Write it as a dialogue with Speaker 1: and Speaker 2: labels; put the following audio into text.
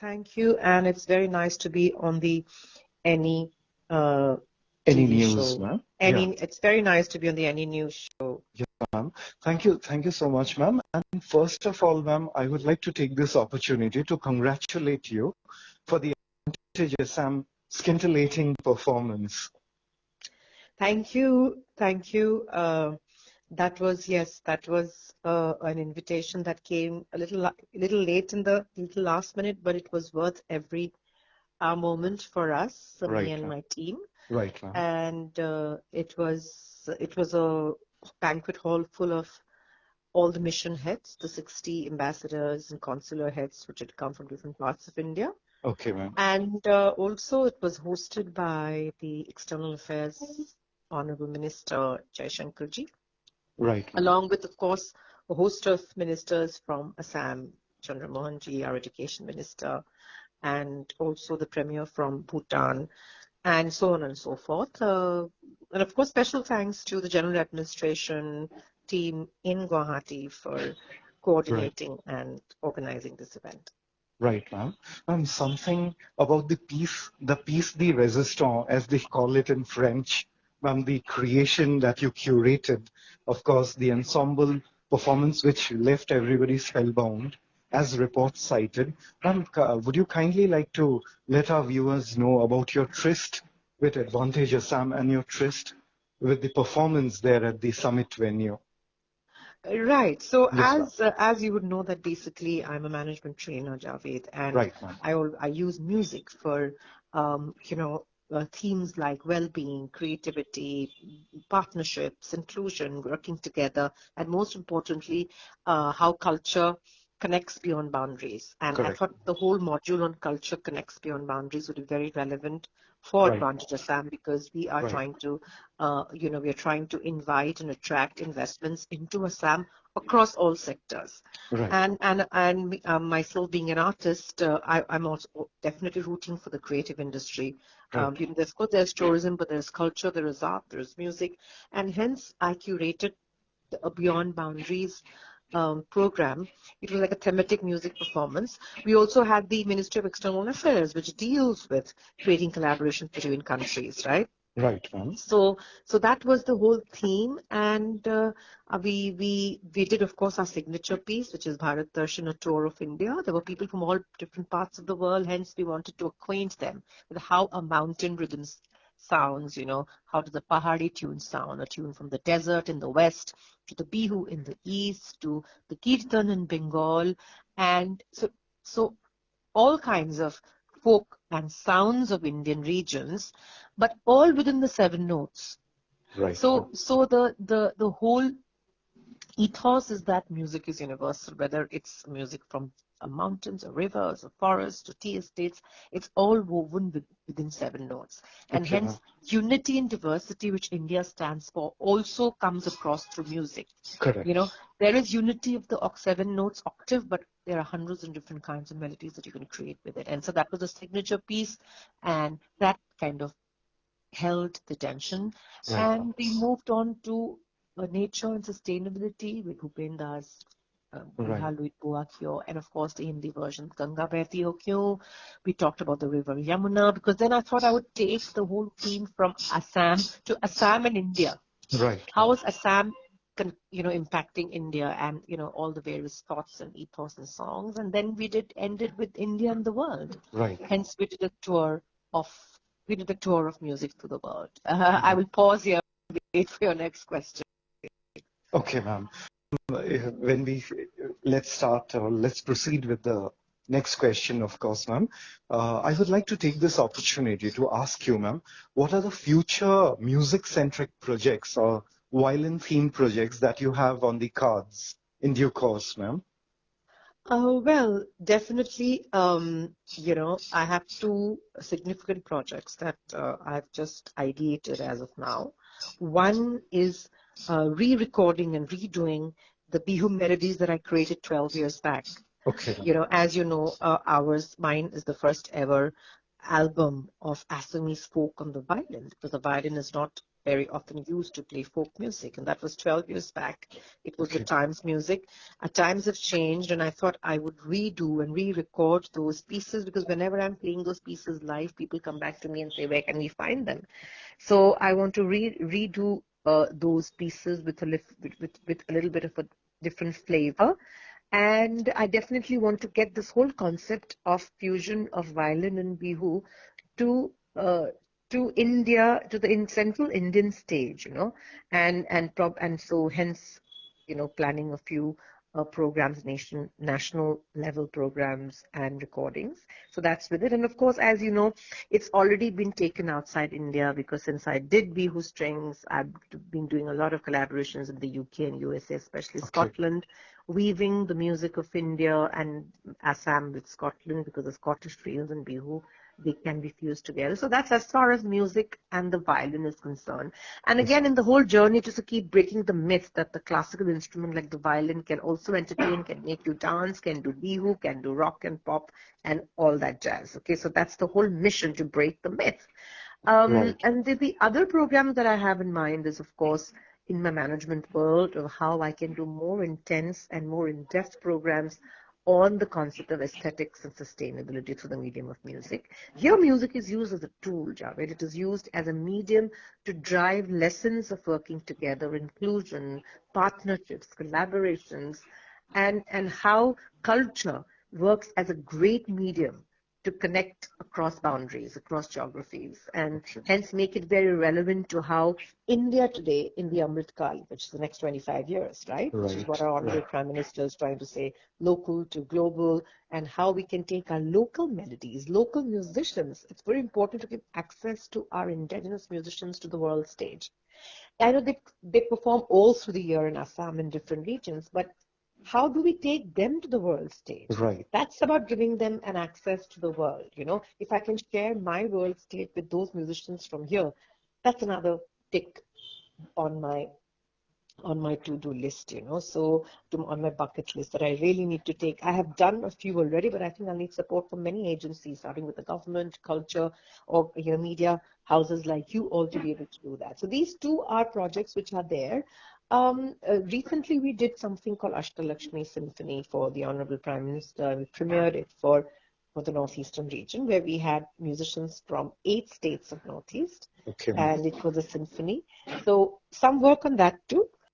Speaker 1: Thank you, and it's very nice to be on the Any
Speaker 2: Any
Speaker 1: TV
Speaker 2: news,
Speaker 1: show.
Speaker 2: ma'am? Yeah,
Speaker 1: It's very nice to be on the Any News show.
Speaker 2: yeah, ma'am. Thank you so much, ma'am. And first of all, ma'am, I would like to take this opportunity to congratulate you for the Assam scintillating performance.
Speaker 1: Thank you, thank you. That was an invitation that came a little late in the little last minute, but it was worth every moment for us, for me
Speaker 2: Right,
Speaker 1: and
Speaker 2: ma'am.
Speaker 1: my team.
Speaker 2: Right, ma'am.
Speaker 1: And it was a banquet hall full of all the mission heads, the 60 ambassadors and consular heads which had come from different parts of India.
Speaker 2: Okay, ma'am.
Speaker 1: And also it was hosted by the External Affairs Honorable Minister Jaishankarji,
Speaker 2: Right, ma'am.
Speaker 1: along with, of course, a host of ministers from Assam, Chandra Mohanji, our education minister, and also the premier from Bhutan, and so on and so forth. And of course, special thanks to the General Administration team in Guwahati for
Speaker 2: Right.
Speaker 1: coordinating and organizing this event.
Speaker 2: Right, ma'am. Ma'am, something about the piece de résistance, as they call it in French, ma'am, the creation that you curated, of course, the ensemble performance which left everybody spellbound, as reports cited. Ma'am, would you kindly like to let our viewers know about your tryst with Advantage Assam and your tryst with the performance there at the summit venue?
Speaker 1: Right. So
Speaker 2: Yes, ma'am.
Speaker 1: as you would know that basically I'm a management trainer, Javed, and
Speaker 2: Right, ma'am.
Speaker 1: I use music for themes like well-being, creativity, partnerships, inclusion, working together, and most importantly, how culture connects beyond boundaries. And I
Speaker 2: Correct.
Speaker 1: thought the whole module on culture connects beyond boundaries would be very relevant for
Speaker 2: Right,
Speaker 1: Advantage Assam because we are
Speaker 2: right,
Speaker 1: trying to we are trying to invite and attract investments into Assam across all sectors.
Speaker 2: right,
Speaker 1: And myself being an artist, I'm also definitely rooting for the creative industry.
Speaker 2: right.
Speaker 1: Of course, there's tourism, but there's culture, there is art, there's music, and hence I curated a Beyond Boundaries program. It was like a thematic music performance. We also had the Ministry of External Affairs, which deals with creating collaboration between countries, right?
Speaker 2: Right, ma'am.
Speaker 1: So that was the whole theme, and we did, of course, our signature piece, which is Bharat Darshan, a tour of India. There were people from all different parts of the world, hence we wanted to acquaint them with how a mountain rhythm sounds. How does a Pahari tune sound, a tune from the desert in the west, to the Bihu in the east, to the Kirtan in Bengal, and so all kinds of folk and sounds of Indian regions, but all within the seven notes.
Speaker 2: Right, ma'am.
Speaker 1: So the whole ethos is that music is universal, whether it's music from mountains or rivers or forests or tea estates, it's all woven within seven notes. And
Speaker 2: Okay, ma'am.
Speaker 1: hence, unity and diversity, which India stands for, also comes across through music. You know,
Speaker 2: Correct.
Speaker 1: there is unity of the seven notes octave, but there are hundreds of different kinds of melodies that you can create with it. And so that was a signature piece, and that kind of held the tension.
Speaker 2: Right, ma'am.
Speaker 1: And we moved on to nature and sustainability with Bhupen Das,
Speaker 2: Right.
Speaker 1: Budha Luit Bua Kyo, and of course the Hindi version, Ganga Behti Ho Kyo. We talked about the river Yamuna, because then I thought I would take the whole theme from Assam to Assam and India.
Speaker 2: Right.
Speaker 1: How is Assam impacting India, and all the various thoughts and ethos and songs, and then we did ended with India and the world.
Speaker 2: Right.
Speaker 1: Hence of we did a tour of music to the world. I will pause here and wait for your next question.
Speaker 2: Okay, ma'am. When we let's proceed with the next question, of course, ma'am. I would like to take this opportunity to ask you, ma'am, what are the future music-centric projects or violin-themed projects that you have on the cards in due course, ma'am?
Speaker 1: Well, definitely, I have two significant projects that I've just ideated as of now. One is re-recording and redoing the Bihu melodies that I created 12 years back.
Speaker 2: Okay.
Speaker 1: As you know, mine is the first ever album of Assamese folk on the violin, because the violin is not very often used to play folk music, and that was 12 years back. It was the
Speaker 2: Okay.
Speaker 1: Times music. Times have changed, and I thought I would redo and re-record those pieces, because whenever I'm playing those pieces live, people come back to me and say, where can we find them? So I want to redo those pieces with with a little bit of a different flavor. And I definitely want to get this whole concept of fusion of violin and bihu to uh, to India, to the in central Indian stage, and so hence, planning a few programs, national level programs and recordings. So that's with it. And of course, as you know, it's already been taken outside India, because since I did Bihu strings, I've been doing a lot of collaborations in the UK and USA, especially
Speaker 2: Okay.
Speaker 1: Scotland, weaving the music of India and Assam with Scotland, because the Scottish reels and Bihu, they can be fused together. So that's as far as music and the violin is concerned. And again, in the whole journey, just to keep breaking the myth that the classical instrument like the violin can also entertain, can make you dance, can do bihu, can do rock and pop, and all that jazz. Okay, so that's the whole mission, to break the myth.
Speaker 2: Right.
Speaker 1: And the other program that I have in mind is, of course, in my management world, of how I can do more intense and more in-depth programs on the concept of aesthetics and sustainability through the medium of music. Here, music is used as a tool, Javed. It is used as a medium to drive lessons of working together, inclusion, partnerships, collaborations, and how culture works as a great medium to connect across boundaries, across geographies, and
Speaker 2: Okay.
Speaker 1: hence make it very relevant to how India today in the Amrit Kal, which is the next 25 years, right? Which is what
Speaker 2: Right.
Speaker 1: our
Speaker 2: Right.
Speaker 1: Honorable Prime Minister is trying to say, local to global, and how we can take our local melodies, local musicians. It's very important to give access to our indigenous musicians to the world stage. I know they perform all through the year in Assam in different regions, but how do we take them to the world stage?
Speaker 2: Right.
Speaker 1: That's about giving them an access to the world. If I can share my world stage with those musicians from here, that's another tick on my to-do list. So on my bucket list that I really need to take. I have done a few already, but I think I'll need support from many agencies, starting with the government, culture, or media houses like you all, to be able to do that. So these two are projects which are there. Recently, we did something called Ashtalakshmi Symphony for the Honorable Prime Minister. We premiered it for the Northeastern region, where we had musicians from 8 states of Northeast,
Speaker 2: Okay.
Speaker 1: and it was a symphony. So some work on that too.